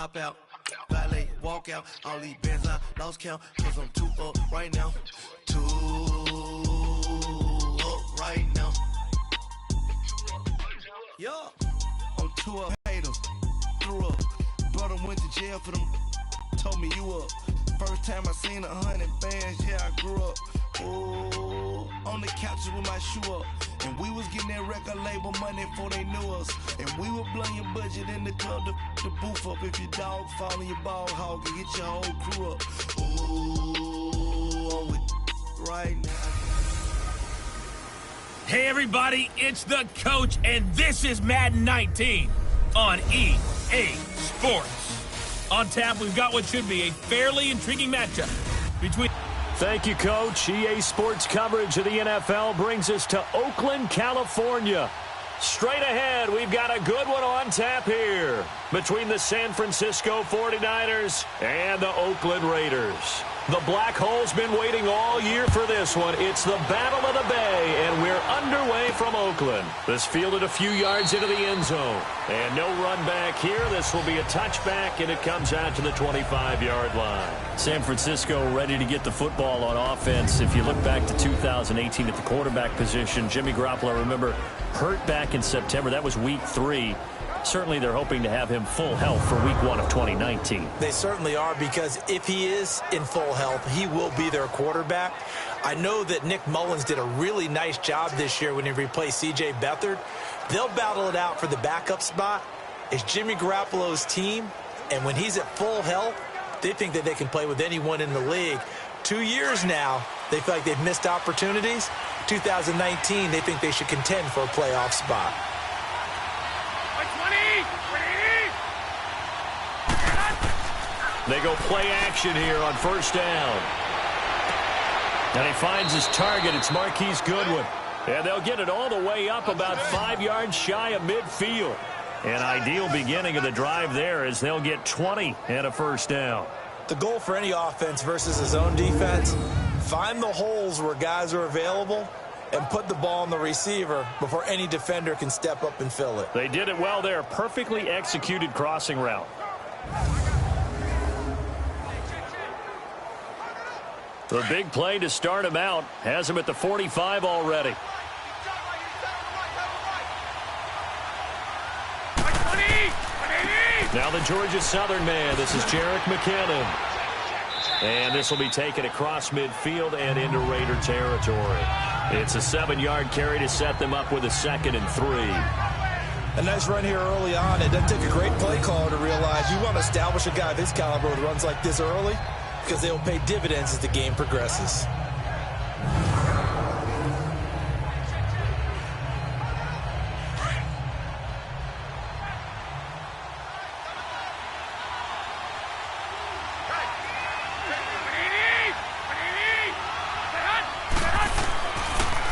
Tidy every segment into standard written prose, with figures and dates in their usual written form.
hop out, valet, walk out. All these bands I lost count, cause I'm too up right now. Too up right now. Yeah, I'm too up. Haters, threw up. Brother went to jail for them, told me you up. First time I seen 100 bands, yeah, I grew up. Ooh, on the couches with my shoe up. And we was getting that record label money before they knew us. And we were blowing your budget in the club to booth up. If your dog fall in your ball hog and get your whole crew up. Ooh, I'm with right now. Hey everybody, it's the coach, and this is Madden 19 on EA Sports. On tap, we've got what should be a fairly intriguing matchup between... Thank you, Coach. EA Sports coverage of the NFL brings us to Oakland, California. Straight ahead, we've got a good one on tap here between the San Francisco 49ers and the Oakland Raiders. The Black Hole's been waiting all year for this one. It's the Battle of the Bay, and we're underway from Oakland. This fielded a few yards into the end zone. And no run back here. This will be a touchback, and it comes out to the 25-yard line. San Francisco ready to get the football on offense. If you look back to 2018 at the quarterback position, Jimmy Garoppolo, remember, hurt back in September. That was week 3. Certainly they're hoping to have him full health for week 1 of 2019. They certainly are, because if he is in full health, he will be their quarterback. I know that Nick Mullins did a really nice job this year when he replaced C.J. Beathard. They'll battle it out for the backup spot. It's Jimmy Garoppolo's team, and when he's at full health, they think that they can play with anyone in the league. 2 years now, they feel like they've missed opportunities. 2019, they think they should contend for a playoff spot. They go play action here on first down. And he finds his target. It's Marquise Goodwin. And they'll get it all the way up about 5 yards shy of midfield. An ideal beginning of the drive there as they'll get 20 and a first down. The goal for any offense versus his own defense, find the holes where guys are available and put the ball on the receiver before any defender can step up and fill it. They did it well there. Perfectly executed crossing route. The big play to start him out has him at the 45 already. Now the Georgia Southern man. This is Jerick McKinnon. And this will be taken across midfield and into Raider territory. It's a 7-yard carry to set them up with a 2nd and 3. A nice run here early on. It doesn't take a great play caller to realize you want to establish a guy of his caliber that runs like this early, because they'll pay dividends as the game progresses.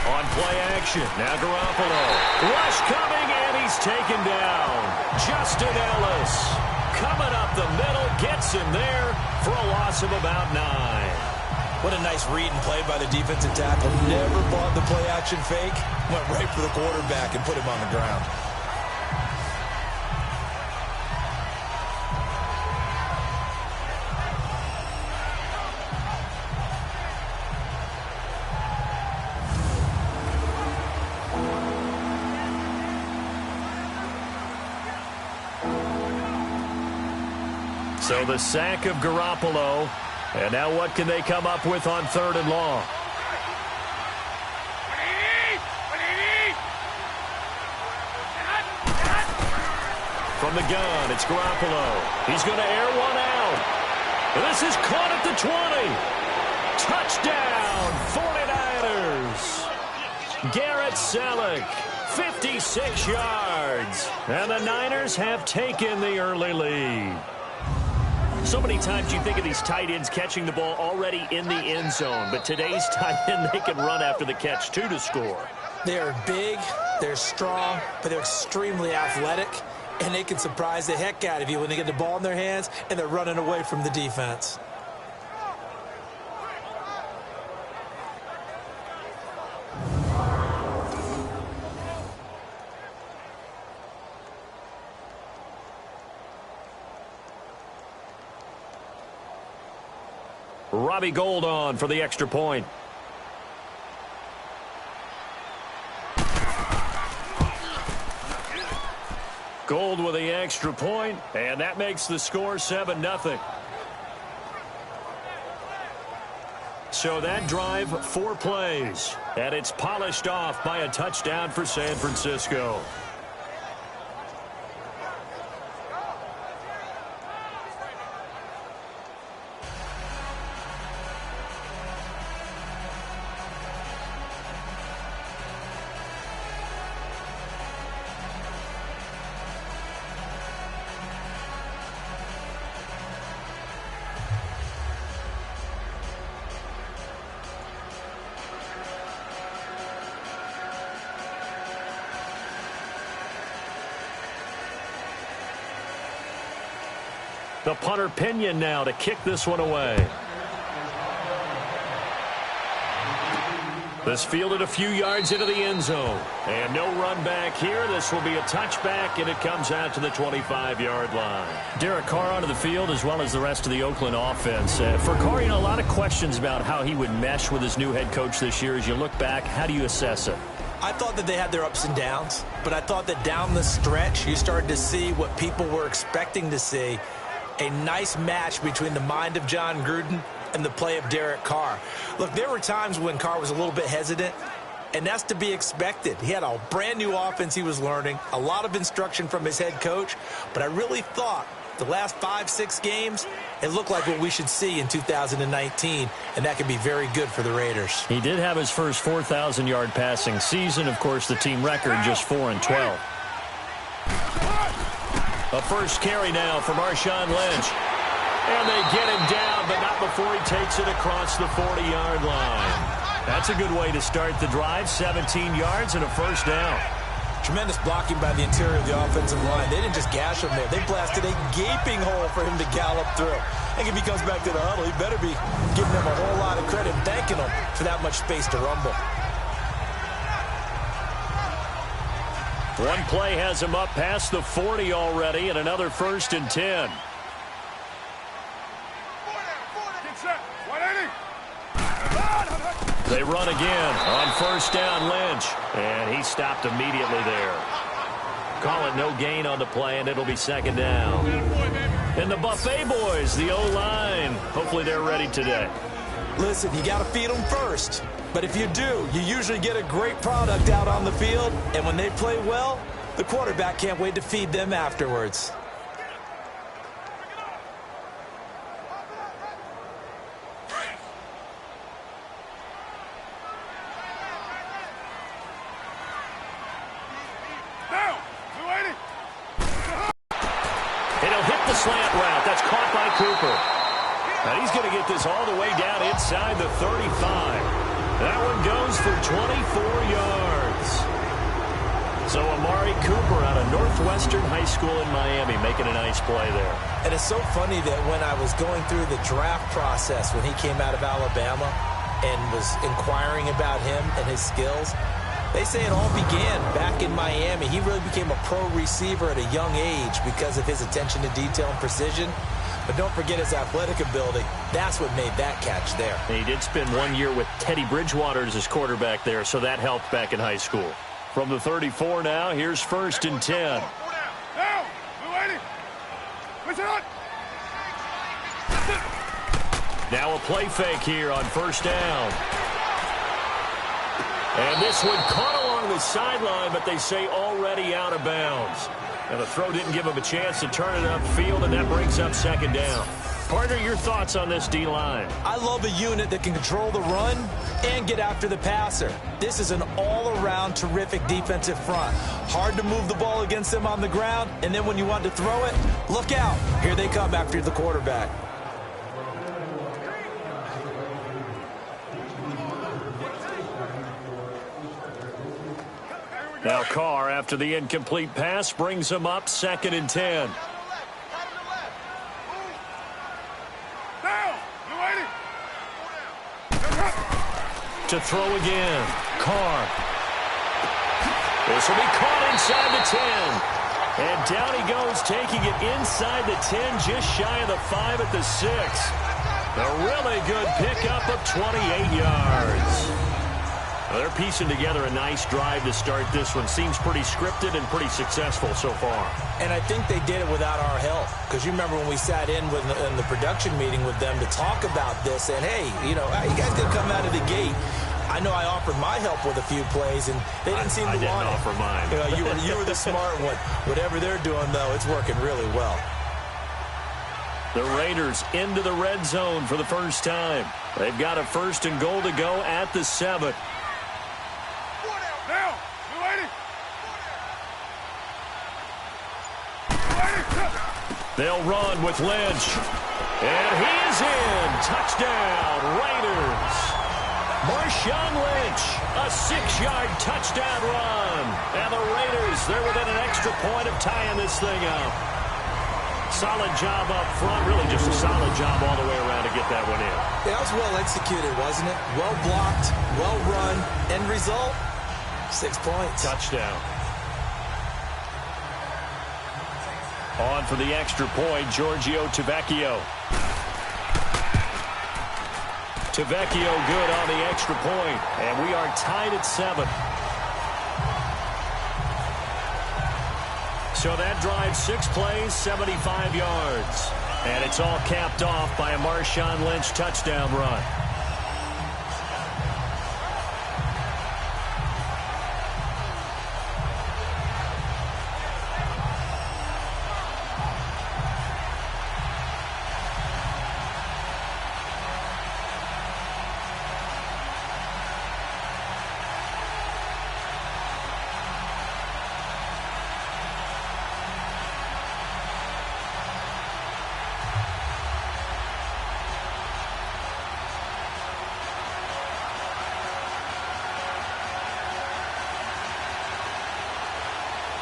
On play action, now Garoppolo. Rush coming, and he's taken down. Justin Ellis coming up the middle, gets him there for a loss of about 9. What a nice read and play by the defensive tackle. Never bought the play action fake. Went right for the quarterback and put him on the ground. So the sack of Garoppolo. And now what can they come up with on 3rd and long? From the gun, it's Garoppolo. He's going to air one out. This is caught at the 20. Touchdown, 49ers. Garrett Selleck, 56 yards. And the Niners have taken the early lead. So many times you think of these tight ends catching the ball already in the end zone. But today's tight end, they can run after the catch, too, to score. They are big, they're strong, but they're extremely athletic. And they can surprise the heck out of you when they get the ball in their hands and they're running away from the defense. Robbie Gould on for the extra point. Gould with the extra point, and that makes the score 7-0. So that drive, 4 plays, and it's polished off by a touchdown for San Francisco. The punter Pinion now to kick this one away. This fielded a few yards into the end zone. And no run back here. This will be a touchback, and it comes out to the 25-yard line. Derek Carr onto the field as well as the rest of the Oakland offense. For Carr, a lot of questions about how he would mesh with his new head coach this year. As you look back, how do you assess it? I thought that they had their ups and downs, but I thought that down the stretch, you started to see what people were expecting to see. A nice match between the mind of John Gruden and the play of Derek Carr. Look, there were times when Carr was a little bit hesitant, and that's to be expected. He had a brand-new offense he was learning, a lot of instruction from his head coach, but I really thought the last 5-6 games, it looked like what we should see in 2019, and that could be very good for the Raiders. He did have his first 4,000-yard passing season. Of course, the team record just 4-12. A first carry now for Marshawn Lynch. And they get him down, but not before he takes it across the 40-yard line. That's a good way to start the drive. 17 yards and a first down. Tremendous blocking by the interior of the offensive line. They didn't just gash him there. They blasted a gaping hole for him to gallop through. I think if he comes back to the huddle, he better be giving them a whole lot of credit and thanking them for that much space to rumble. One play has him up past the 40 already, and another 1st and 10. They run again on 1st down, Lynch. And he stopped immediately there. Call it no gain on the play, and it'll be 2nd down. And the Buffet boys, the O-line, hopefully they're ready today. Listen, you got to feed them first. But if you do, you usually get a great product out on the field. And when they play well, the quarterback can't wait to feed them afterwards. It'll hit the slant route. That's caught by Cooper. And he's going to get this all the way down inside the 35. That one goes for 24 yards. So Amari Cooper out of Northwestern High School in Miami making a nice play there. And it's so funny that when I was going through the draft process when he came out of Alabama and was inquiring about him and his skills, they say it all began back in Miami. He really became a pro receiver at a young age because of his attention to detail and precision. But don't forget his athletic ability. That's what made that catch there. And he did spend 1 year with Teddy Bridgewater as his quarterback there, so that helped back in high school. From the 34 now, here's 1st and 10. Now a play fake here on 1st down. And this one caught along the sideline, but they say already out of bounds. And the throw didn't give him a chance to turn it upfield, and that brings up 2nd down. Partner, your thoughts on this D-line? I love a unit that can control the run and get after the passer. This is an all-around terrific defensive front. Hard to move the ball against them on the ground, and then when you want to throw it, look out. Here they come after the quarterback. Now Carr, after the incomplete pass, brings him up 2nd and 10. To throw again. Carr. This will be caught inside the 10. And down he goes, taking it inside the 10, just shy of the 5 at the 6. A really good pickup of 28 yards. Well, they're piecing together a nice drive to start this one. Seems pretty scripted and pretty successful so far. And I think they did it without our help. Because you remember when we sat in the production meeting with them to talk about this, and hey, you know, you guys got to come out of the gate. I know I offered my help with a few plays, and they didn't seem to want it. I didn't offer mine. You know, you were the smart one. Whatever they're doing, though, it's working really well. The Raiders into the red zone for the first time. They've got a 1st and goal to go at the 7. They'll run with Lynch. And he is in. Touchdown, Raiders. Marshawn Lynch, a 6-yard touchdown run. And the Raiders, they're within an extra point of tying this thing up. Solid job up front. Really just a solid job all the way around to get that one in. That was well executed, wasn't it? Well blocked, well run. End result, 6 points. Touchdown. On for the extra point, Giorgio Tavecchio. Tavecchio good on the extra point, and we are tied at 7. So that drive, 6 plays, 75 yards. And it's all capped off by a Marshawn Lynch touchdown run.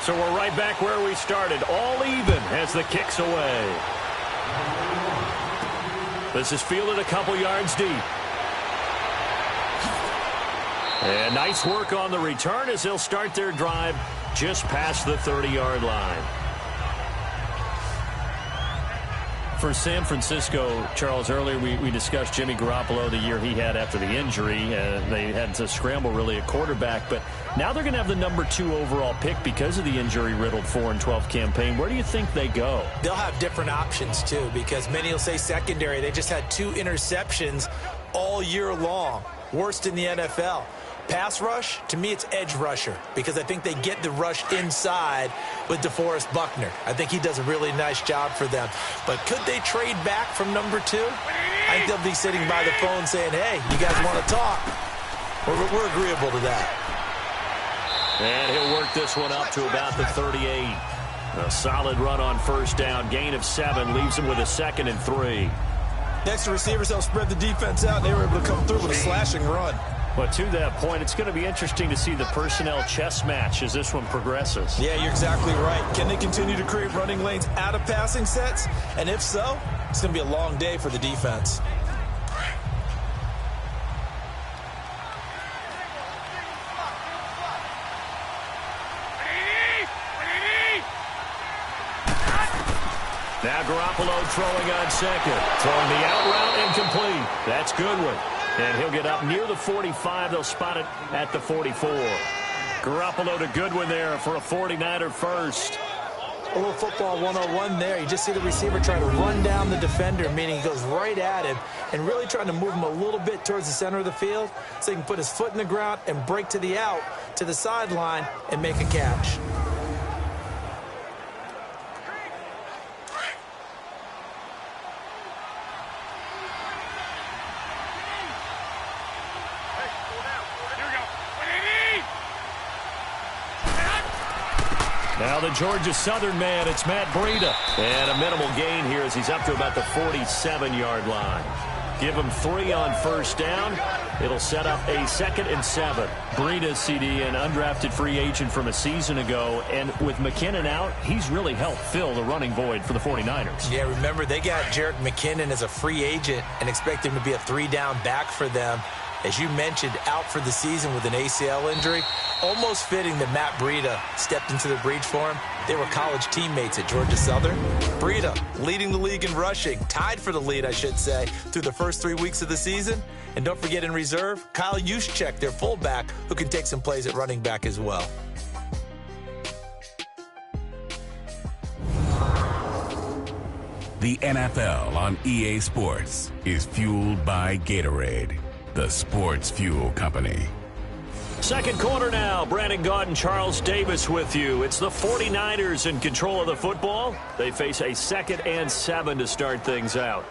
So we're right back where we started, all even as the kick's away. This is fielded a couple yards deep. And nice work on the return as they'll start their drive just past the 30-yard line. For San Francisco, Charles, earlier we discussed Jimmy Garoppolo, the year he had after the injury. They had to scramble really at quarterback, but now they're going to have the number 2 overall pick because of the injury-riddled 4-12 campaign. Where do you think they go? They'll have different options, too, because many will say secondary. They just had 2 interceptions all year long. Worst in the NFL. Pass rush, to me, it's edge rusher, because I think they get the rush inside with DeForest Buckner. I think he does a really nice job for them. But could they trade back from number 2? I think they'll be sitting by the phone saying, hey, you guys want to talk? We're agreeable to that. And he'll work this one up to about the 38. A solid run on first down. Gain of 7 leaves him with a 2nd and 3. Next, the receivers help spread the defense out. They were able to come through with a slashing run. But to that point, it's going to be interesting to see the personnel chess match as this one progresses. Yeah, you're exactly right. Can they continue to create running lanes out of passing sets? And if so, it's going to be a long day for the defense. Now Garoppolo throwing on 2nd. Throwing the out route incomplete. That's Goodwin. And he'll get up near the 45. They'll spot it at the 44. Garoppolo to Goodwin there for a 49er first. A little football 101 there. You just see the receiver trying to run down the defender, meaning he goes right at him and really trying to move him a little bit towards the center of the field so he can put his foot in the ground and break to the out, to the sideline, and make a catch. Now the Georgia Southern man, it's Matt Breida. And a minimal gain here as he's up to about the 47-yard line. Give him 3 on first down. It'll set up a 2nd and 7. Breida, CD, an undrafted free agent from a season ago. And with McKinnon out, he's really helped fill the running void for the 49ers. Yeah, remember, they got Jerick McKinnon as a free agent and expect him to be a 3-down back for them. as you mentioned, out for the season with an ACL injury. Almost fitting that Matt Breida stepped into the breach for him. They were college teammates at Georgia Southern. Breida leading the league in rushing, tied for the lead, I should say, through the first 3 weeks of the season. And don't forget in reserve, Kyle Juszczyk, their fullback, who can take some plays at running back as well. The NFL on EA Sports is fueled by Gatorade, the sports fuel company. Second quarter now. Brandon Gaudin, Charles Davis with you. It's the 49ers in control of the football. They face a 2nd and 7 to start things out.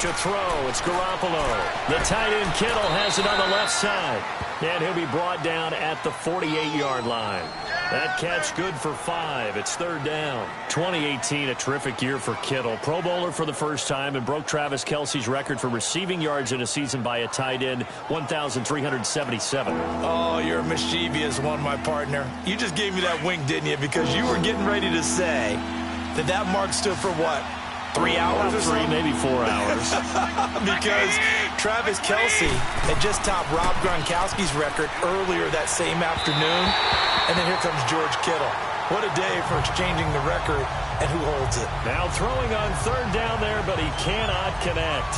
To throw, it's Garoppolo. The tight end Kittle has it on the left side. And he'll be brought down at the 48-yard line. That catch good for 5. It's 3rd down. 2018, a terrific year for Kittle. Pro Bowler for the first time and broke Travis Kelce's record for receiving yards in a season by a tight end, 1,377. Oh, you're a mischievous one, my partner. You just gave me that wink, didn't you? Because you were getting ready to say that mark stood for what? 3 hours or so? Maybe 4 hours. Because Travis Kelce had just topped Rob Gronkowski's record earlier that same afternoon. And then here comes George Kittle. What a day for exchanging the record, and who holds it? Now throwing on 3rd down there, but he cannot connect.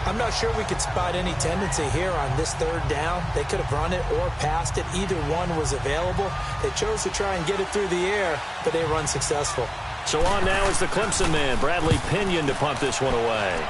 I'm not sure we could spot any tendency here on this 3rd down. They could have run it or passed it. Either one was available. They chose to try and get it through the air, but they were unsuccessful. So on now is the Clemson man, Bradley Pinion, to punt this one away.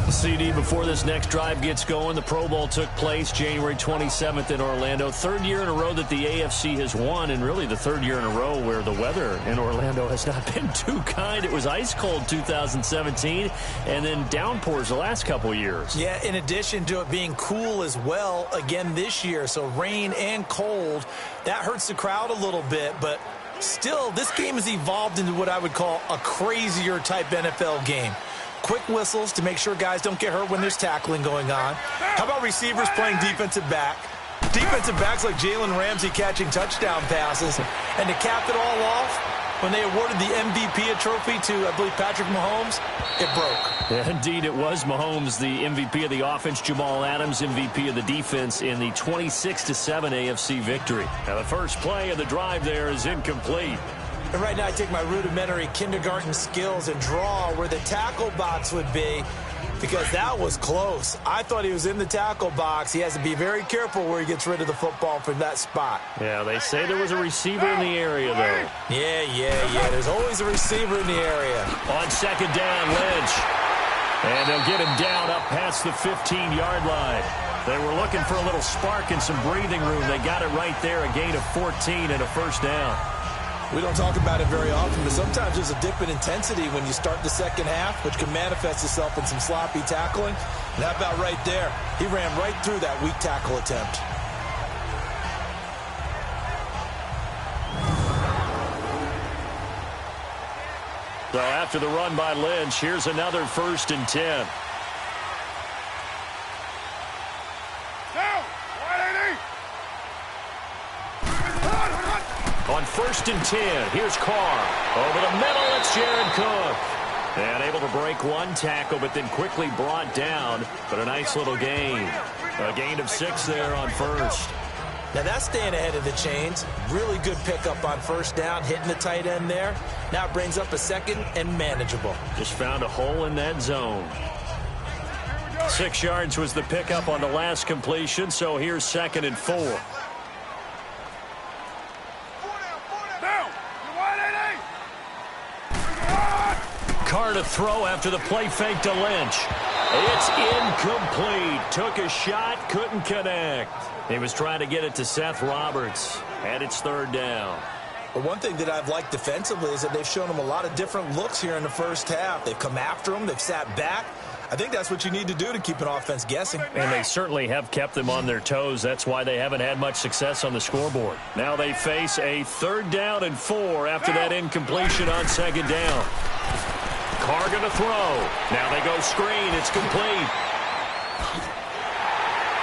CD, before this next drive gets going, the Pro Bowl took place January 27th in Orlando. 3rd year in a row that the AFC has won, and really the 3rd year in a row where the weather in Orlando has not been too kind. It was ice cold 2017, and then downpours the last couple years. Yeah, in addition to it being cool as well again this year, so rain and cold, that hurts the crowd a little bit, but still, this game has evolved into what I would call a crazier type NFL game. Quick whistles to make sure guys don't get hurt when there's tackling going on. How about receivers playing defensive back? Defensive backs like Jalen Ramsey catching touchdown passes. And to cap it all off, when they awarded the MVP trophy to, I believe, Patrick Mahomes, it broke. Yeah, indeed, it was Mahomes, the MVP of the offense. Jamal Adams, MVP of the defense in the 26-7 AFC victory. Now, the first play of the drive there is incomplete. And right now I take my rudimentary kindergarten skills and draw where the tackle box would be, because that was close. I thought he was in the tackle box. He has to be very careful where he gets rid of the football from that spot. Yeah, they say there was a receiver in the area, though. Yeah. There's always a receiver in the area. On 2nd down, Lynch. And they'll get him down up past the 15-yard line. They were looking for a little spark and some breathing room. They got it right there, a gain of 14 and a 1st down. We don't talk about it very often, but sometimes there's a dip in intensity when you start the second half, which can manifest itself in some sloppy tackling. And how about right there? He ran right through that weak tackle attempt. So after the run by Lynch, here's another 1st and 10. On 1st and 10, here's Carr. Over the middle, it's Jared Cook. And able to break one tackle, but then quickly brought down. But a nice little gain. A gain of 6 there on 1st. Now that's staying ahead of the chains. Really good pickup on 1st down, hitting the tight end there. Now it brings up a 2nd and manageable. Just found a hole in that zone. 6 yards was the pickup on the last completion, so here's 2nd and 4. Carr to throw after the play fake to Lynch. It's incomplete. Took a shot, couldn't connect. He was trying to get it to Seth Roberts, and it's 3rd down. But one thing that I've liked defensively is that they've shown him a lot of different looks here in the first half. They've come after him. They've sat back. I think that's what you need to do to keep an offense guessing. And they certainly have kept them on their toes. That's why they haven't had much success on the scoreboard. Now they face a 3rd down and 4 after that incompletion on 2nd down. Carr going to throw. Now they go screen. It's complete.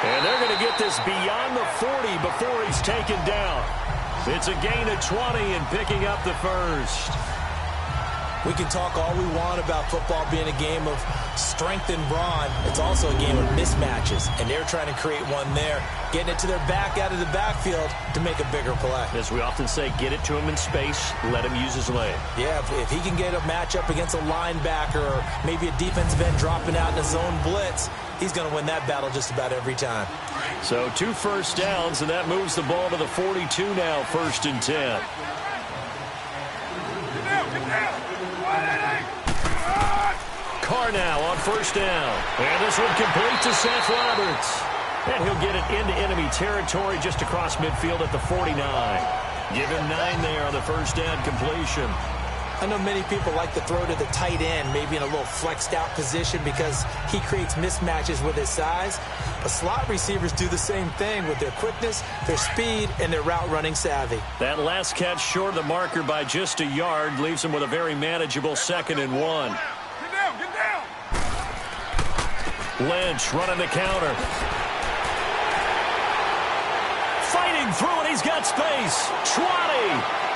And they're going to get this beyond the 40 before he's taken down. It's a gain of 20 and picking up the first. We can talk all we want about football being a game of strength and brawn. It's also a game of mismatches, and they're trying to create one there, getting it to their back out of the backfield to make a bigger play. As we often say, get it to him in space, let him use his leg. Yeah, if he can get a matchup against a linebacker or maybe a defensive end dropping out in a zone blitz, he's going to win that battle just about every time. So 2 first downs, and that moves the ball to the 42 now, 1st and 10. Carr now on 1st down. And this one complete to Seth Roberts. And he'll get it into enemy territory just across midfield at the 49. Give him 9 there on the 1st down completion. I know many people like to throw to the tight end, maybe in a little flexed out position because he creates mismatches with his size. But slot receivers do the same thing with their quickness, their speed, and their route running savvy. That last catch short of the marker by just a yard leaves him with a very manageable 2nd and 1. Get down! Lynch running the counter. Fighting through it, he's got space. 20,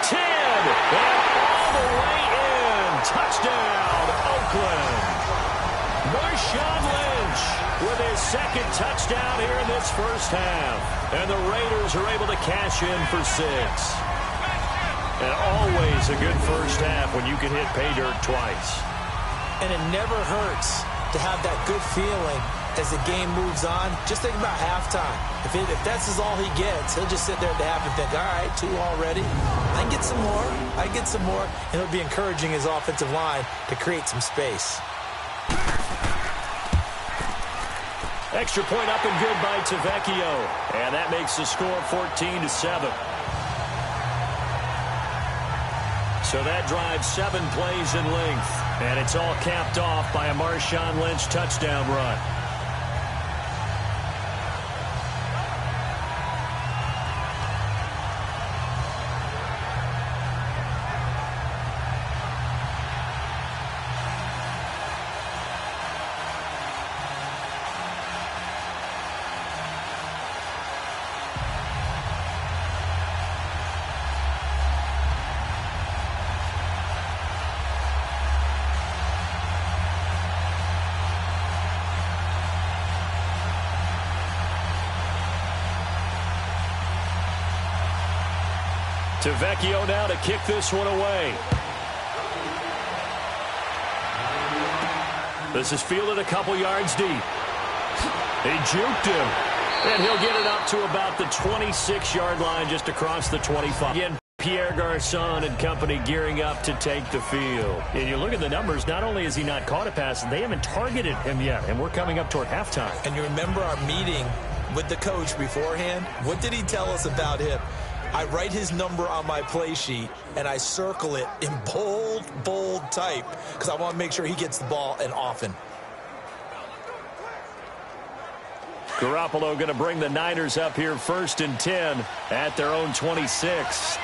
10, and all the way in. Touchdown, Oakland. Marshawn Lynch with his 2nd touchdown here in this first half. And the Raiders are able to cash in for 6. And always a good first half when you can hit pay dirt twice. And it never hurts to have that good feeling as the game moves on. Just think about halftime. If that's all he gets, he'll just sit there at the half and think, all right, 2 already. I can get some more. I can get some more. And he'll be encouraging his offensive line to create some space. Extra point up and good by Tavecchio. And that makes the score 14-7. So that drives 7 plays in length. And it's all capped off by a Marshawn Lynch touchdown run. Tavecchio now to kick this one away. This is fielded a couple yards deep. He juked him. And he'll get it up to about the 26-yard line just across the 25. Again, Pierre Garçon and company gearing up to take the field. And you look at the numbers, not only has he not caught a pass, they haven't targeted him yet. And we're coming up toward halftime. And you remember our meeting with the coach beforehand? What did he tell us about him? I write his number on my play sheet, and I circle it in bold type because I want to make sure he gets the ball and often. Garoppolo going to bring the Niners up here 1st and 10 at their own 26.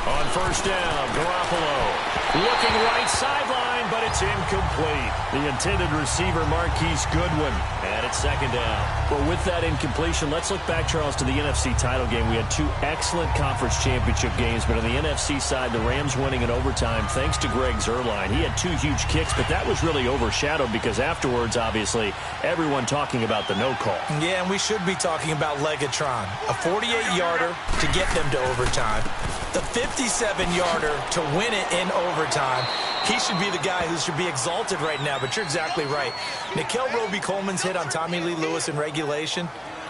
On 1st down, Garoppolo looking right sideline, but it's incomplete. The intended receiver, Marquise Goodwin, and it's 2nd down. Well, with that incompletion, let's look back, Charles, to the NFC title game. We had 2 excellent conference championship games, but on the NFC side, the Rams winning in overtime thanks to Greg Zuerlein. He had 2 huge kicks, but that was really overshadowed because afterwards, obviously, everyone talking about the no call. Yeah, and we should be talking about Legatron. A 48-yarder to get them to overtime. The 57-yarder to win it in overtime. He should be the guy who should be exalted right now, but you're exactly right. Nickel Roby-Coleman's hit on Tommy Lee Lewis in regulation,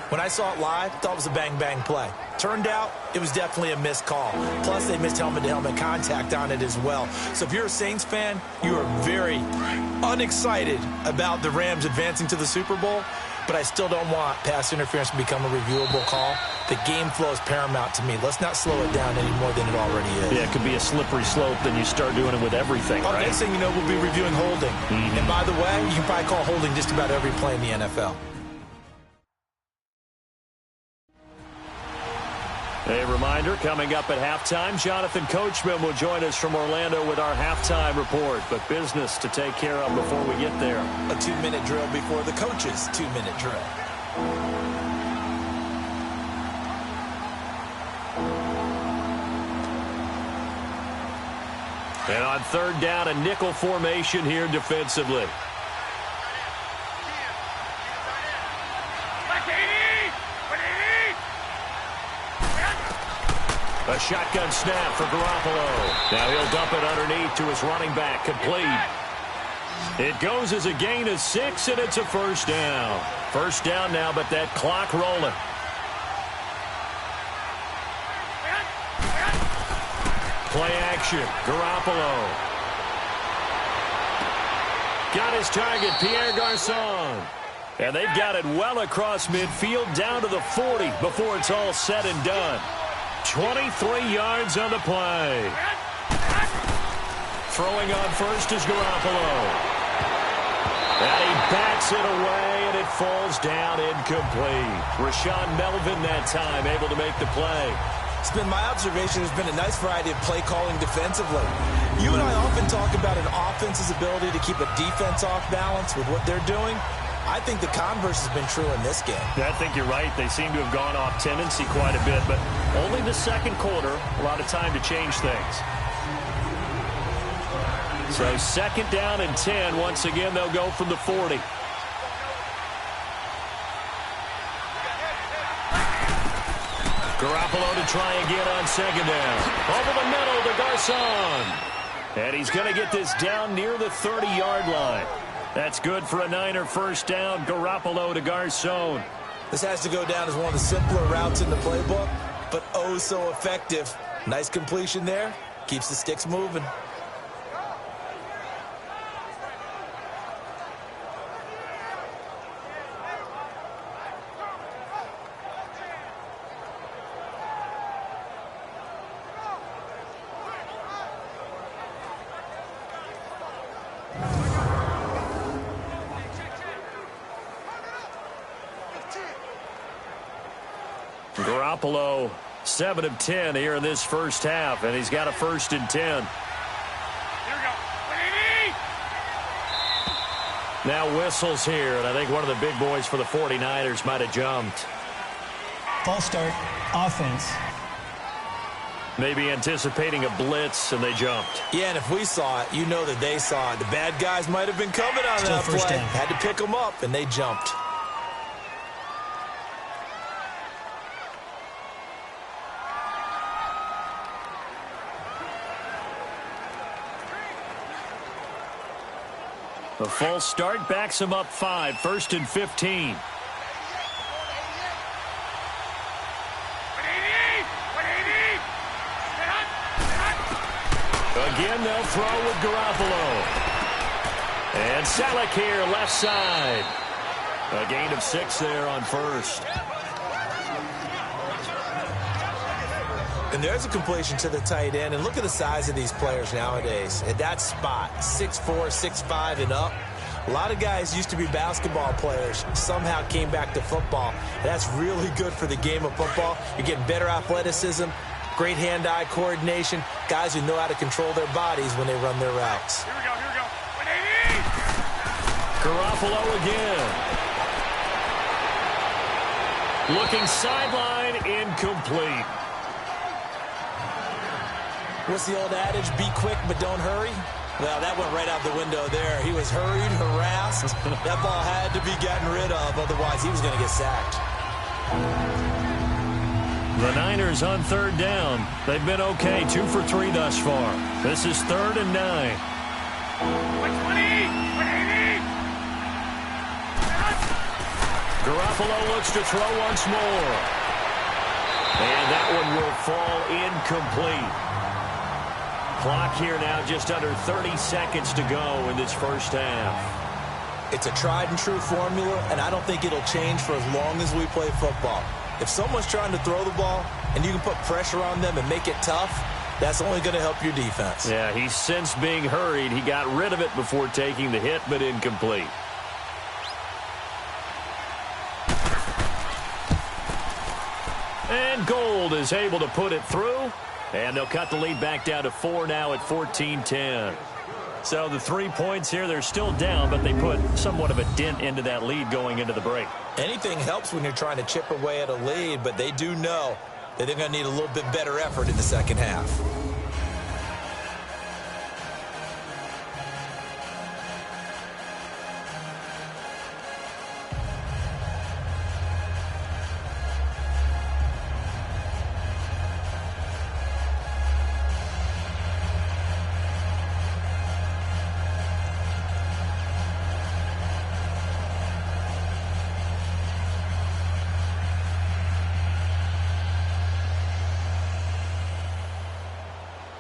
when I saw it live, I thought it was a bang-bang play. Turned out, it was definitely a missed call. Plus, they missed helmet-to-helmet contact on it as well. So if you're a Saints fan, you are very unexcited about the Rams advancing to the Super Bowl. but I still don't want pass interference to become a reviewable call. The game flow is paramount to me. Let's not slow it down any more than it already is. Yeah, it could be a slippery slope, then you start doing it with everything, right? Next thing you know, we'll be reviewing holding. And by the way, you can probably call holding just about every play in the NFL. A reminder, coming up at halftime, Jonathan Coachman will join us from Orlando with our halftime report. But business to take care of before we get there. A 2-minute drill before the coach's 2-minute drill. And on third down, a nickel formation here defensively. A shotgun snap for Garoppolo. Now he'll dump it underneath to his running back, complete. It goes as a gain of 6, and it's a first down. First down now, but that clock rolling. Play action, Garoppolo. Got his target, Pierre Garçon. And they've got it well across midfield, down to the 40 before it's all said and done. 23 yards on the play. Throwing on first is Garoppolo. And he bats it away, and it falls down incomplete. Rashaan Melvin that time able to make the play. It's been my observation there's been a nice variety of play calling defensively. You and I often talk about an offense's ability to keep a defense off balance with what they're doing. I think the converse has been true in this game. I think you're right. They seem to have gone off tendency quite a bit, but only the second quarter, a lot of time to change things. So second down and 10. Once again, they'll go from the 40. Garoppolo to try again on second down. Over the middle to Garçon. And he's going to get this down near the 30-yard line. That's good for a Niner first down. Garoppolo to Garçon. This has to go down as one of the simpler routes in the playbook, but oh so effective. Nice completion there. Keeps the sticks moving. Garoppolo, 7 of 10 here in this first half, and he's got a 1st and 10. Now whistles here, and I think one of the big boys for the 49ers might have jumped. False start, offense. Maybe anticipating a blitz, and they jumped. Yeah, and if we saw it, you know that they saw it. The bad guys might have been coming on Still that first play. down. Had to pick them up, and they jumped. A false start backs him up 5, 1st and 15. Again, they'll throw with Garoppolo. And Salek here, left side. A gain of 6 there on first. And there's a completion to the tight end. And look at the size of these players nowadays. At that spot, 6'4", 6'5", and up. A lot of guys used to be basketball players, somehow came back to football. And that's really good for the game of football. You're getting better athleticism, great hand-eye coordination, guys who know how to control their bodies when they run their routes. Here we go. Garoppolo again. Looking sideline, incomplete. What's the old adage? Be quick, but don't hurry. Well, that went right out the window there. He was hurried, harassed. That ball had to be gotten rid of, otherwise he was going to get sacked. The Niners on third down. They've been okay, 2 for 3 thus far. This is 3rd and 9. Garoppolo looks to throw once more. And that one will fall incomplete. Clock here now just under 30 seconds to go in this first half. It's a tried-and-true formula, and I don't think it'll change for as long as we play football. If someone's trying to throw the ball and you can put pressure on them and make it tough, that's only going to help your defense. Yeah, he's since being hurried. He got rid of it before taking the hit, but incomplete. And Gold is able to put it through, and they'll cut the lead back down to 4 now at 14-10. So the 3 points here, they're still down, but they put somewhat of a dent into that lead going into the break. Anything helps when you're trying to chip away at a lead, but they do know that they're going to need a little bit better effort in the second half.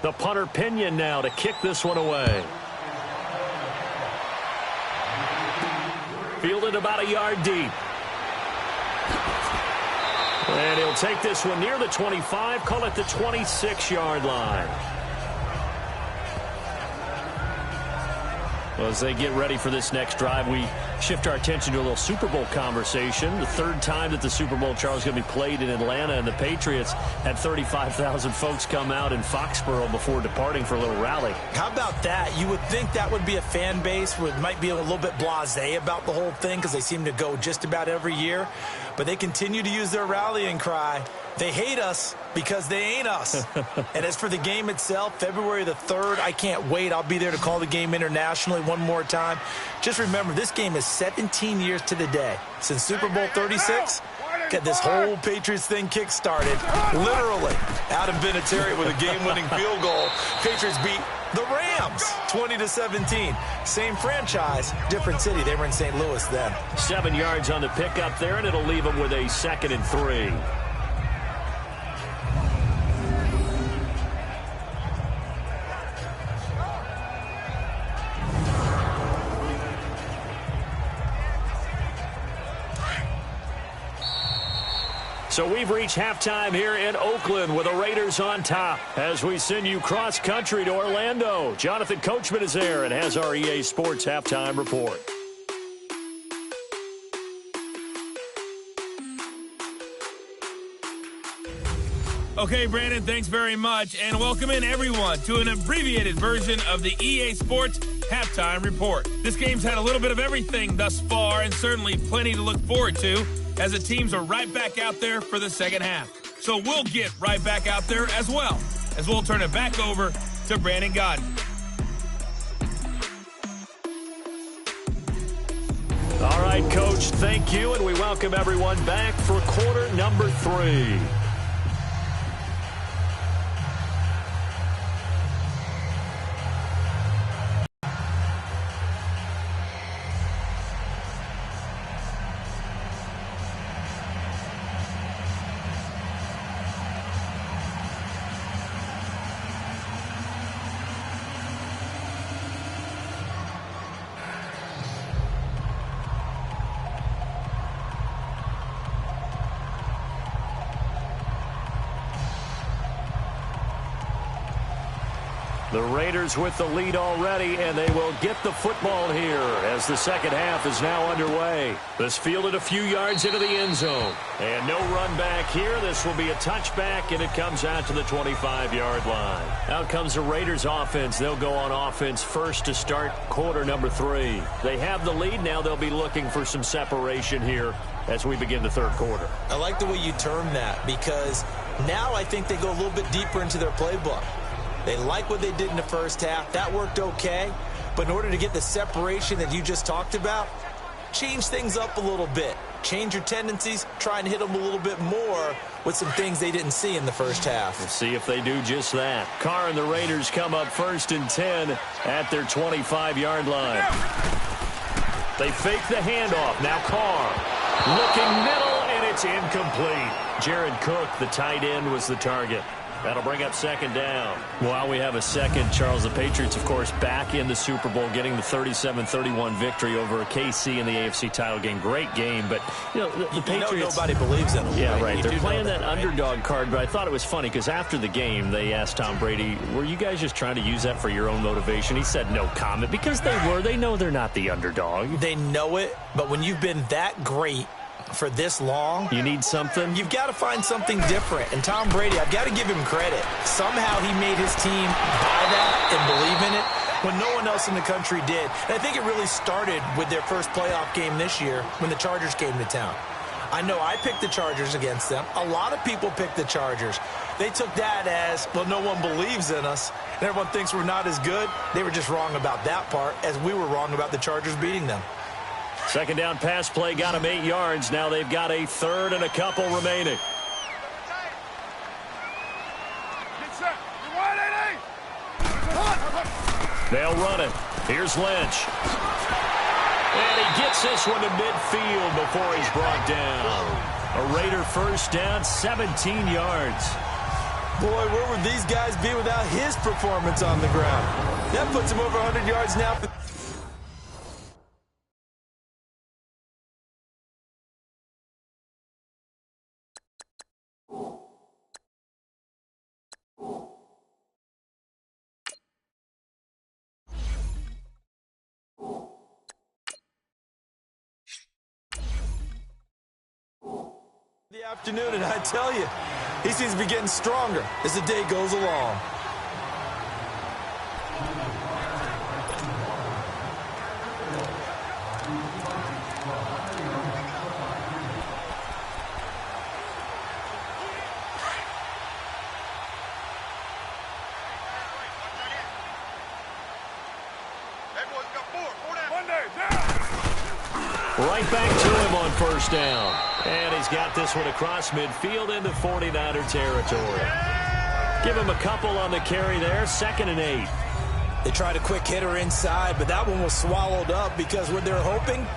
The punter Pinion now to kick this one away. Fielded about a yard deep. And he'll take this one near the 25, call it the 26-yard line. Well, as they get ready for this next drive, we shift our attention to a little Super Bowl conversation. The third time that the Super Bowl, Charles, is going to be played in Atlanta, and the Patriots had 35,000 folks come out in Foxborough before departing for a little rally. How about that? You would think that would be a fan base where it might be a little bit blasé about the whole thing because they seem to go just about every year. But they continue to use their rallying cry. They hate us because they ain't us. And as for the game itself, February the 3rd, I can't wait. I'll be there to call the game internationally one more time. Just remember, this game is 17 years to the day since Super Bowl 36. Get this whole Patriots thing kick-started, literally, Adam Vinatieri with a game-winning field goal. Patriots beat the Rams 20-17. Same franchise, different city. They were in St. Louis then. 7 yards on the pickup there, and it'll leave them with a 2nd and 3. So we've reached halftime here in Oakland with the Raiders on top as we send you cross-country to Orlando. Jonathan Coachman is there and has our EA Sports halftime report. Okay, Brandon, thanks very much, and welcome in everyone to an abbreviated version of the EA Sports halftime report. This game's had a little bit of everything thus far, and certainly plenty to look forward to, as the teams are right back out there for the second half. So we'll get right back out there as well, as we'll turn it back over to Brandon Godden. All right, Coach, thank you, and we welcome everyone back for quarter number 3. The Raiders with the lead already, and they will get the football here as the second half is now underway. This fielded a few yards into the end zone. And no run back here. This will be a touchback, and it comes out to the 25-yard line. Out comes the Raiders offense. They'll go on offense first to start quarter number 3. They have the lead. Now they'll be looking for some separation here as we begin the third quarter. I like the way you term that because now I think they go a little bit deeper into their playbook. They like what they did in the first half. That worked okay. But in order to get the separation that you just talked about, change things up a little bit. Change your tendencies. Try and hit them a little bit more with some things they didn't see in the first half. We'll see if they do just that. Carr and the Raiders come up 1st and 10 at their 25-yard line. They fake the handoff. Now Carr looking middle, and it's incomplete. Jared Cook, the tight end, was the target. That'll bring up second down. While we have a second, Charles, the Patriots, of course, back in the Super Bowl, getting the 37-31 victory over KC in the AFC title game. Great game, but, you know, the Patriots... nobody believes in them. Yeah, right. They're playing that right? underdog card, but I thought it was funny because after the game, they asked Tom Brady, were you guys just trying to use that for your own motivation? He said no comment because they were. They know they're not the underdog. They know it, but when you've been that great for this long, you need something. You've got to find something different. And Tom Brady, I've got to give him credit. Somehow he made his team buy that and believe in it when no one else in the country did. And I think it really started with their first playoff game this year when the Chargers came to town. I know I picked the Chargers against them. A lot of people picked the Chargers. They took that as, well, no one believes in us, and everyone thinks we're not as good. They were just wrong about that part, as we were wrong about the Chargers beating them. Second down pass play got them 8 yards. Now they've got a third and a couple remaining. They'll run it. Here's Lynch. And he gets this one to midfield before he's brought down. A Raider first down, 17 yards. Boy, where would these guys be without his performance on the ground? That puts him over 100 yards now. The afternoon, and I tell you, he seems to be getting stronger as the day goes along. Right back to him on first down. And he's got this one across midfield into 49er territory. Give him a couple on the carry there. 2nd and 8. They tried a quick hitter inside, but that one was swallowed up because what they're hoping,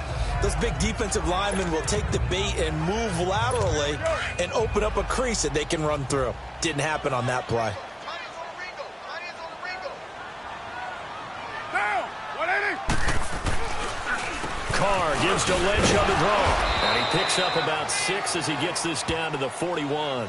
those big defensive linemen will take the bait and move laterally and open up a crease that they can run through. Didn't happen on that play. Carr gives to Lynch on the draw. And he picks up about 6 as he gets this down to the 41.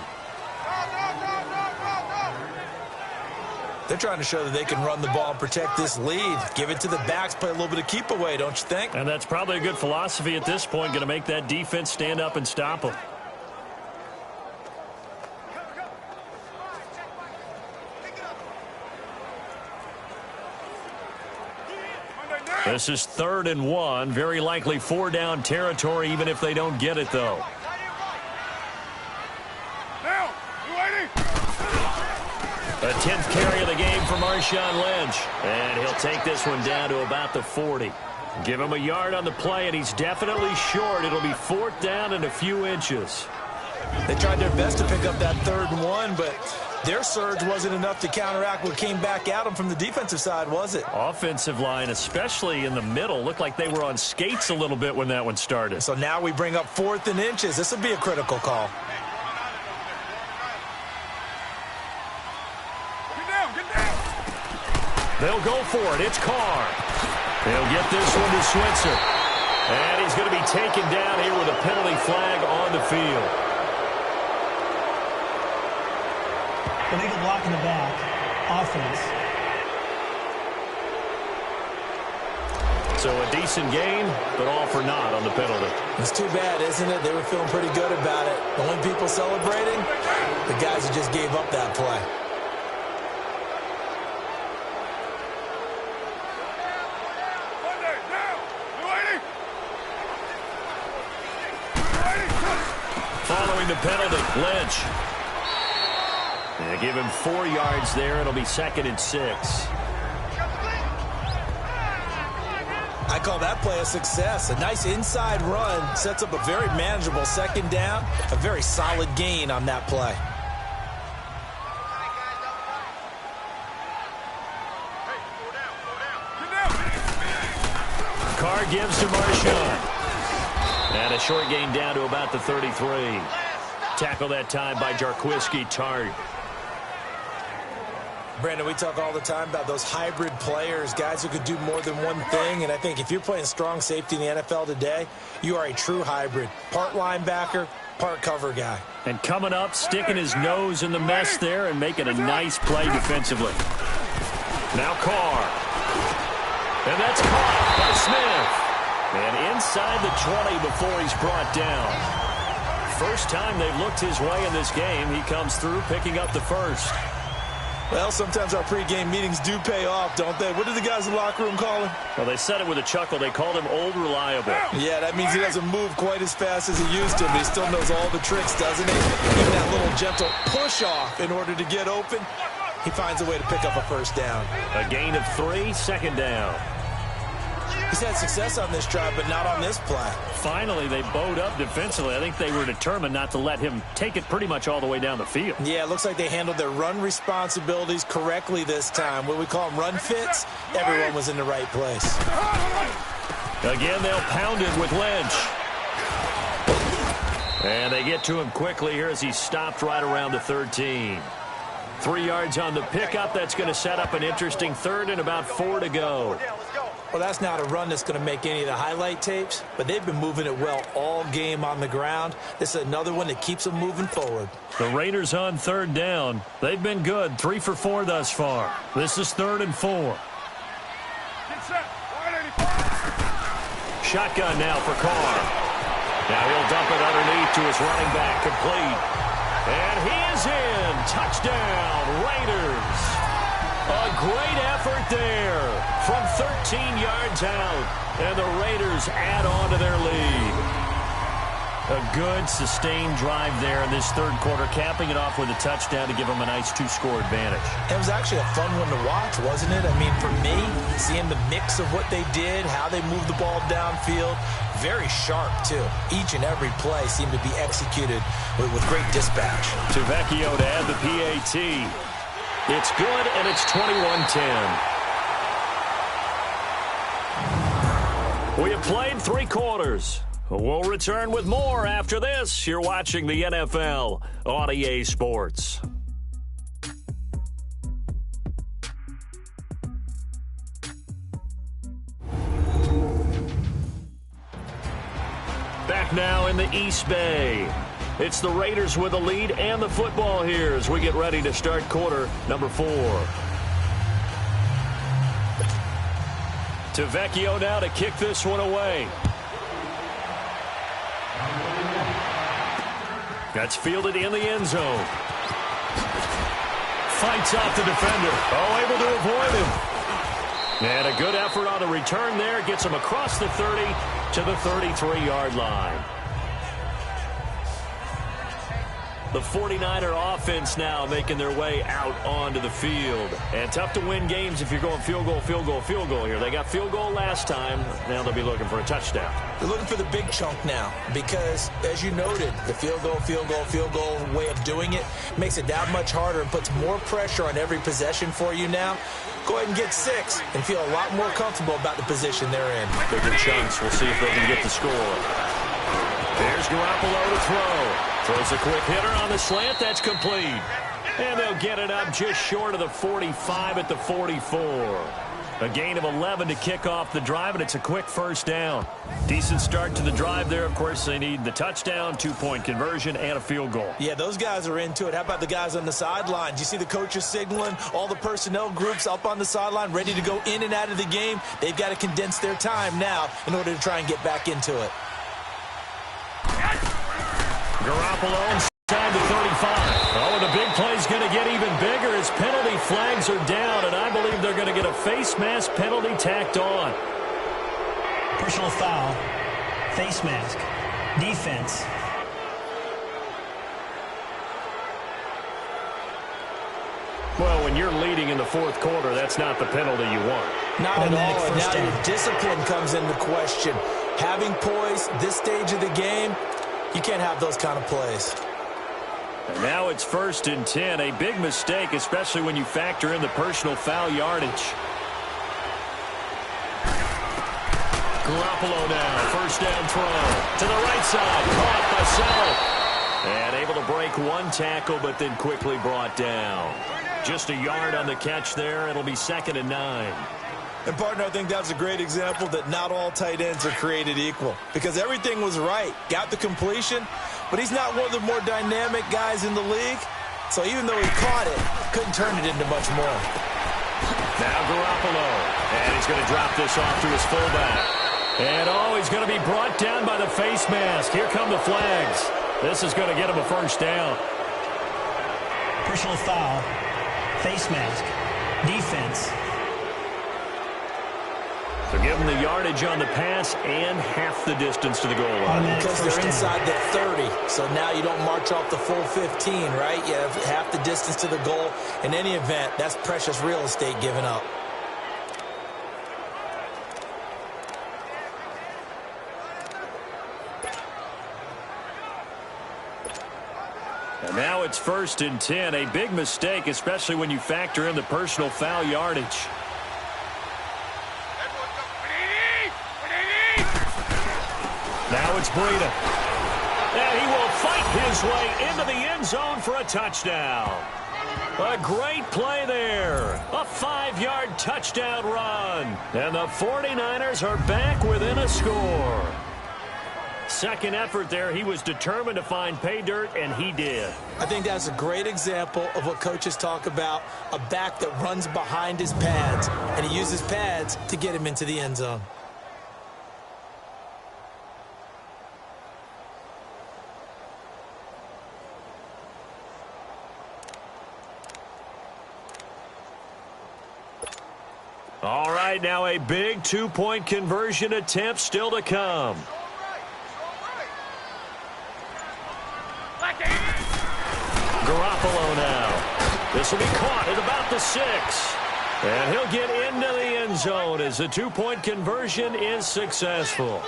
They're trying to show that they can run the ball and protect this lead. Give it to the backs, play a little bit of keep away, don't you think? And that's probably a good philosophy at this point, going to make that defense stand up and stop them. This is 3rd and 1. Very likely 4-down territory, even if they don't get it, though. The 10th carry of the game for Marshawn Lynch. And he'll take this one down to about the 40. Give him a yard on the play, and he's definitely short. It'll be 4th down and a few inches. They tried their best to pick up that 3rd and 1, but their surge wasn't enough to counteract what came back at them from the defensive side, was it? Offensive line, especially in the middle, looked like they were on skates a little bit when that one started. So now we bring up 4th and inches. This will be a critical call. They'll go for it. It's Carr. He'll get this one to Switzer. And he's going to be taken down here with a penalty flag on the field. Illegal block in the back. Offense. So a decent game, but all for naught on the penalty. It's too bad, isn't it? They were feeling pretty good about it. The only people celebrating, the guys who just gave up that play. Following the penalty, Lynch. They give him 4 yards there. It'll be 2nd and 6. I call that play a success. A nice inside run sets up a very manageable 2nd down. A very solid gain on that play. Carr gives to Marshawn. And a short gain down to about the 33. Tackle that time by Jarquiski Tart. Brandon, we talk all the time about those hybrid players, guys who could do more than one thing. And I think if you're playing strong safety in the NFL today, you are a true hybrid. Part linebacker, part cover guy. And coming up, sticking his nose in the mess there and making a nice play defensively. Now Carr. And that's caught by Smith. And inside the 20 before he's brought down. First time they've looked his way in this game. He comes through picking up the first. Well, sometimes our pregame meetings do pay off, don't they? What did the guys in the locker room call him? Well, they said it with a chuckle. They called him Old Reliable. Yeah, that means he doesn't move quite as fast as he used to, but he still knows all the tricks, doesn't he? Even that little gentle push-off in order to get open, he finds a way to pick up a first down. A gain of 3, second down. He's had success on this drive, but not on this play. Finally, they bowed up defensively. I think they were determined not to let him take it pretty much all the way down the field. Yeah, it looks like they handled their run responsibilities correctly this time. What we call them run fits, everyone was in the right place. Again, they'll pound it with Lynch. And they get to him quickly here as he stopped right around the 13. 3 yards on the pickup. That's going to set up an interesting third and about 4 to go. Well, that's not a run that's going to make any of the highlight tapes, but they've been moving it well all game on the ground. This is another one that keeps them moving forward. The Raiders on third down. They've been good, 3 for 4 thus far. This is 3rd and 4. Shotgun now for Carr. Now he'll dump it underneath to his running back, complete. And he is in. Touchdown, Raiders. A great effort there from 13 yards out, and the Raiders add on to their lead. A good, sustained drive there in this third quarter, capping it off with a touchdown to give them a nice 2-score advantage. It was actually a fun one to watch, wasn't it? I mean, for me, seeing the mix of what they did, how they moved the ball downfield, very sharp, too. Each and every play seemed to be executed with great dispatch. Tavecchio to add the PAT. It's good, and it's 21-10. We have played 3 quarters. We'll return with more after this. You're watching the NFL on EA Sports. Back now in the East Bay. It's the Raiders with the lead and the football here as we get ready to start quarter number 4. Tavecchio now to kick this one away. That's fielded in the end zone. Fights off the defender. Oh, able to avoid him. And a good effort on the return there. Gets him across the 30 to the 33-yard line. The 49er offense now making their way out onto the field. And tough to win games if you're going field goal, field goal, field goal here. They got field goal last time. Now they'll be looking for a touchdown. They're looking for the big chunk now because, as you noted, the field goal way of doing it makes it that much harder and puts more pressure on every possession for you now. Go ahead and get 6 and feel a lot more comfortable about the position they're in. Bigger chunks. We'll see if they can get the score. There's Garoppolo to throw. Throws a quick hitter on the slant. That's complete. And they'll get it up just short of the 45 at the 44. A gain of 11 to kick off the drive, and it's a quick first down. Decent start to the drive there. Of course, they need the touchdown, 2-point conversion, and a field goal. Yeah, those guys are into it. How about the guys on the sideline? Do you see the coaches signaling, all the personnel groups up on the sideline ready to go in and out of the game? They've got to condense their time now in order to try and get back into it. Garoppolo inside the 35. Oh, and the big play's going to get even bigger as penalty flags are down, and I believe they're going to get a face mask penalty tacked on. Personal foul, face mask, defense. Well, when you're leading in the fourth quarter, that's not the penalty you want. Not at all. And now your discipline comes into question. Having poise this stage of the game, you can't have those kind of plays. And now it's 1st and 10. A big mistake, especially when you factor in the personal foul yardage. Garoppolo now, first down throw. To the right side, caught by Sell. And able to break one tackle, but then quickly brought down. Just a yard on the catch there. It'll be 2nd and 9. And, partner, I think that's a great example that not all tight ends are created equal, because everything was right. Got the completion, but he's not one of the more dynamic guys in the league. So even though he caught it, couldn't turn it into much more. Now Garoppolo, and he's going to drop this off to his fullback. And, he's going to be brought down by the face mask. Here come the flags. This is going to get him a first down. Personal foul. Face mask. Defense. So give them the yardage on the pass and half the distance to the goal line. Because they're inside the 30, so now you don't march off the full 15, right? You have half the distance to the goal. In any event, that's precious real estate given up. And now it's 1st and 10. A big mistake, especially when you factor in the personal foul yardage. Now it's Breida. And he will fight his way into the end zone for a touchdown. A great play there. A 5-yard touchdown run. And the 49ers are back within a score. Second effort there. He was determined to find pay dirt, and he did. I think that's a great example of what coaches talk about, a back that runs behind his pads, and he uses pads to get him into the end zone. All right, now a big 2-point conversion attempt still to come. Garoppolo now. This will be caught at about the 6. And he'll get into the end zone as the 2-point conversion is successful.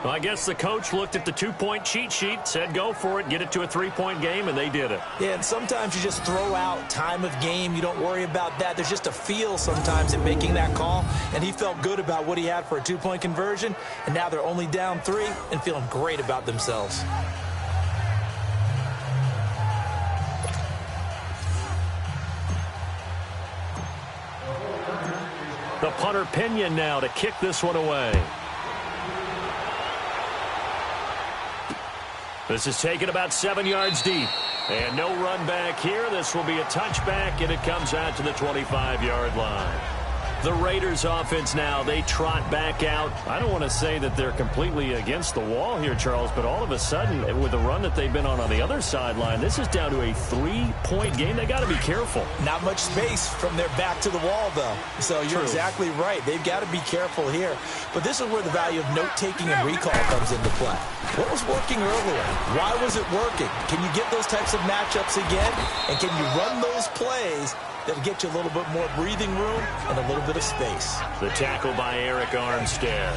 Well, I guess the coach looked at the 2-point cheat sheet, said go for it, get it to a 3-point game, and they did it. Yeah, and sometimes you just throw out time of game. You don't worry about that. There's just a feel sometimes in making that call, and he felt good about what he had for a 2-point conversion, and now they're only down 3 and feeling great about themselves. The punter Pinion now to kick this one away. This is taken about 7 yards deep. And no run back here. This will be a touchback, and it comes out to the 25-yard line. The Raiders offense now, they trot back out. I don't want to say that they're completely against the wall here, Charles, but all of a sudden, with the run that they've been on the other sideline, this is down to a 3-point game. They got to be careful. Not much space from their back to the wall, though. So you're exactly right. They've got to be careful here. But this is where the value of note-taking and recall comes into play. What was working earlier? Why was it working? Can you get those types of matchups again? And can you run those plays that'll get you a little bit more breathing room and a little bit of space? The tackle by Eric Armstead.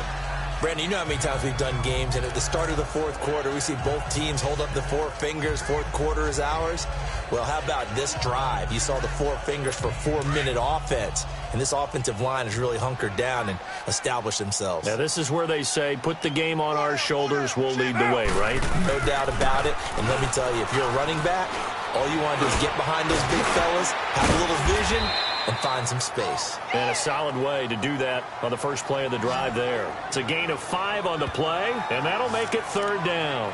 Brandon, you know how many times we've done games, and at the start of the fourth quarter, we see both teams hold up the 4 fingers, fourth quarter is ours. Well, how about this drive? You saw the 4 fingers for 4-minute offense, and this offensive line has really hunkered down and established themselves. Now, this is where they say, put the game on our shoulders, we'll lead the way, right? No doubt about it, and let me tell you, if you're a running back, all you want to do is get behind those big fellas, have a little vision, and find some space. And a solid way to do that on the first play of the drive there. It's a gain of 5 on the play, and that'll make it 3rd down.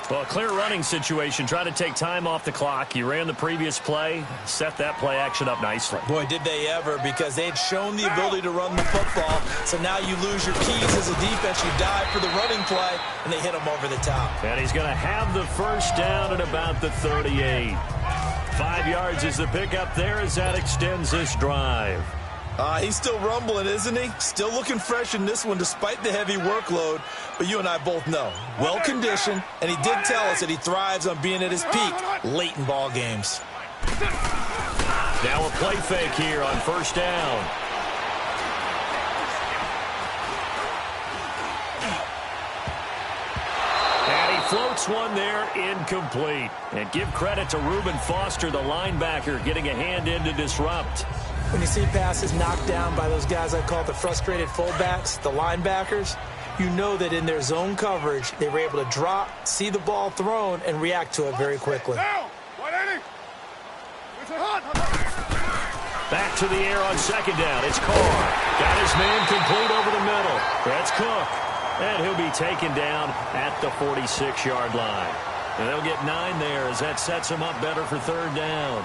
Well, a clear running situation. Try to take time off the clock. You ran the previous play, set that play action up nicely. Boy, did they ever, because they had shown the ability to run the football. So now you lose your keys as a defense. You dive for the running play, and they hit him over the top. And he's going to have the first down at about the 38. 5 yards is the pickup there as that extends this drive. He's still rumbling, isn't he? Still looking fresh in this one despite the heavy workload. But you and I both know, well-conditioned, and he did tell us that he thrives on being at his peak late in ball games. Now a play fake here on first down. And he floats one there, incomplete. And give credit to Reuben Foster, the linebacker, getting a hand in to disrupt. When you see passes knocked down by those guys I call the frustrated fullbacks, the linebackers, you know that in their zone coverage, they were able to drop, see the ball thrown, and react to it very quickly. to the air on second down. It's Carr. Got his man complete over the middle. That's Cook. And he'll be taken down at the 46-yard line. And they'll get 9 there as that sets them up better for third down.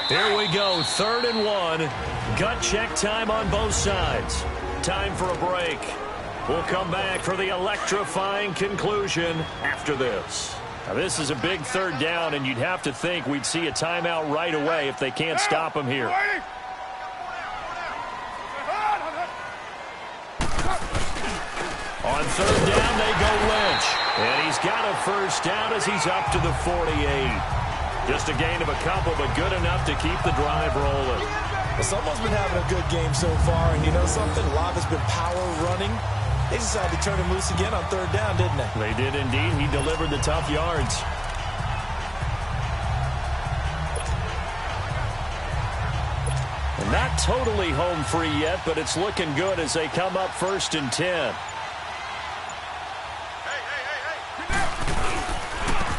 Here we go, 3rd and 1. Gut check time on both sides. Time for a break. We'll come back for the electrifying conclusion after this. Now, this is a big third down, and you'd have to think we'd see a timeout right away if they can't stop him here. On third down, they go Lynch. And he's got a first down as he's up to the 48. Just a gain of a couple, but good enough to keep the drive rolling. Well, someone's been having a good game so far, and you know something? A lot has been power running. They decided to turn him loose again on third down, didn't they? They did indeed. He delivered the tough yards. And not totally home free yet, but it's looking good as they come up 1st and 10.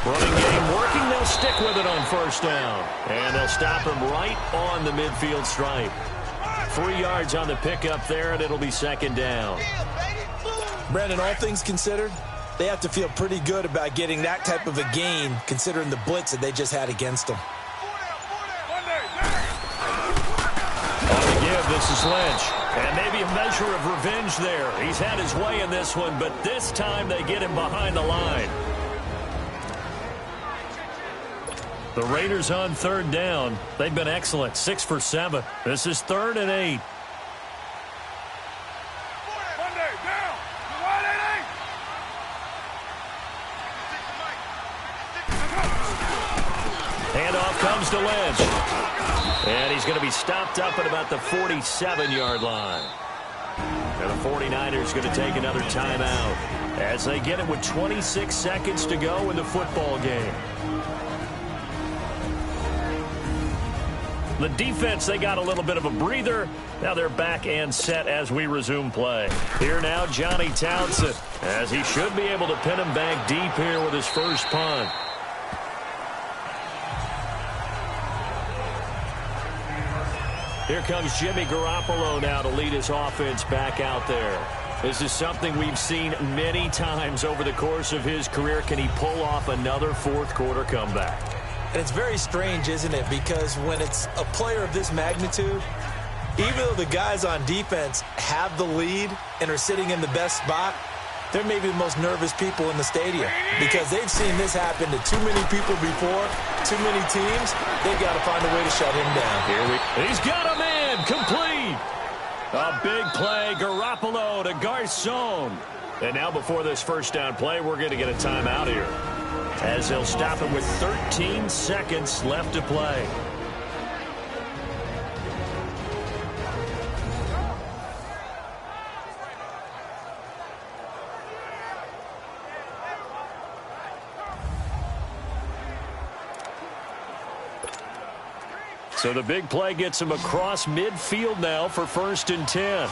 Running game working. They'll stick with it on first down. And they'll stop him right on the midfield stripe. 3 yards on the pickup there, and it'll be second down. Brandon, all things considered, they have to feel pretty good about getting that type of a gain, considering the blitz that they just had against them. On the give, this is Lynch. And maybe a measure of revenge there. He's had his way in this one, but this time they get him behind the line. The Raiders on third down. They've been excellent, 6 for 7. This is 3rd and 8. Handoff comes to Lynch. And he's going to be stopped up at about the 47-yard line. And the 49ers going to take another timeout as they get it with 26 seconds to go in the football game. The defense, they got a little bit of a breather. Now they're back and set as we resume play. Here now, Johnny Townsend, as he should be able to pin him back deep here with his first punt. Here comes Jimmy Garoppolo now to lead his offense back out there. This is something we've seen many times over the course of his career. Can he pull off another fourth-quarter comeback? And it's very strange, isn't it? Because when it's a player of this magnitude, even though the guys on defense have the lead and are sitting in the best spot, they're maybe the most nervous people in the stadium because they've seen this happen to too many people before, too many teams. They've got to find a way to shut him down. He's got a man complete. A big play, Garoppolo to Garcon. And now before this first down play, we're going to get a timeout here, as they'll stop him with 13 seconds left to play. So the big play gets him across midfield now for 1st and 10.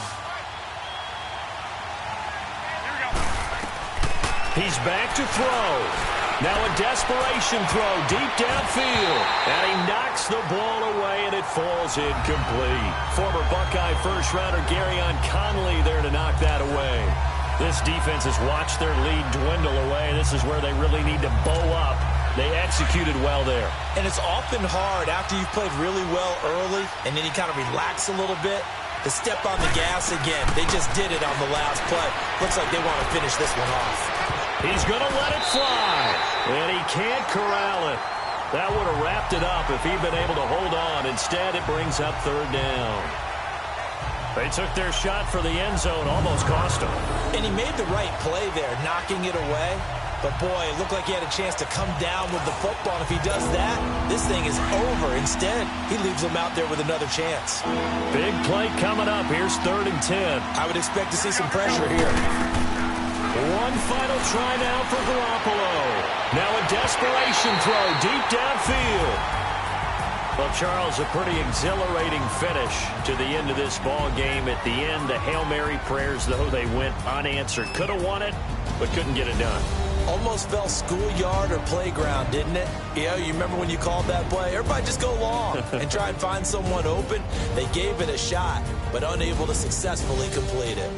He's back to throw. Now a desperation throw deep downfield. And he knocks the ball away, and it falls incomplete. Former Buckeye first-rounder Garyon Conley there to knock that away. This defense has watched their lead dwindle away. This is where they really need to bow up. They executed well there. And it's often hard after you've played really well early and then you kind of relax a little bit to step on the gas again. They just did it on the last play. Looks like they want to finish this one off. He's going to let it fly, and he can't corral it. That would have wrapped it up if he'd been able to hold on. Instead, it brings up third down. They took their shot for the end zone, almost cost him. And he made the right play there, knocking it away. But, boy, it looked like he had a chance to come down with the football. And if he does that, this thing is over. Instead, he leaves him out there with another chance. Big play coming up. Here's 3rd and 10. I would expect to see some pressure here. One final try now for Garoppolo. Now a desperation throw deep downfield. Well, Charles, a pretty exhilarating finish to the end of this ball game. At the end, the Hail Mary prayers, though, they went unanswered. Could have won it, but couldn't get it done. Almost felt schoolyard or playground, didn't it? You remember when you called that play? Everybody just go long and try and find someone open. They gave it a shot, but unable to successfully complete it.